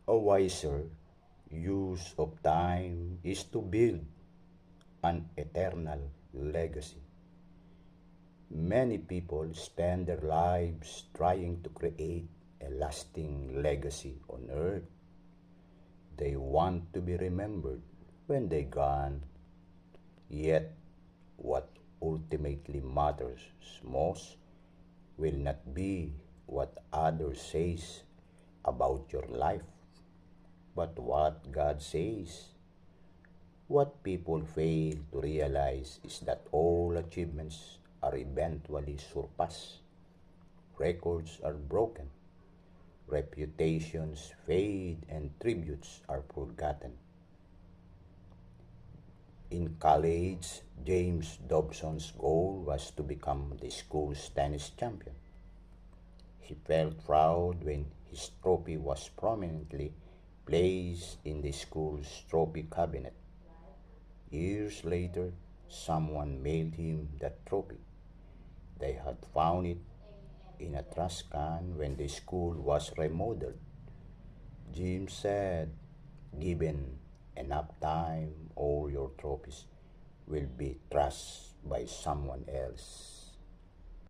A wiser use of time is to build an eternal legacy. Many people spend their lives trying to create a lasting legacy on earth. They want to be remembered when they're gone, yet what ultimately matters most will not be what others says about your life, but what God says. What people fail to realize is that all achievements are eventually surpassed. Records are broken, reputations fade, and tributes are forgotten. In college, James Dobson's goal was to become the school's tennis champion. He felt proud when his trophy was prominently placed in the school's trophy cabinet. Years later, someone mailed him that trophy. They had found it in a trash can when the school was remodeled. Jim said, given enough time, all your trophies will be trashed by someone else.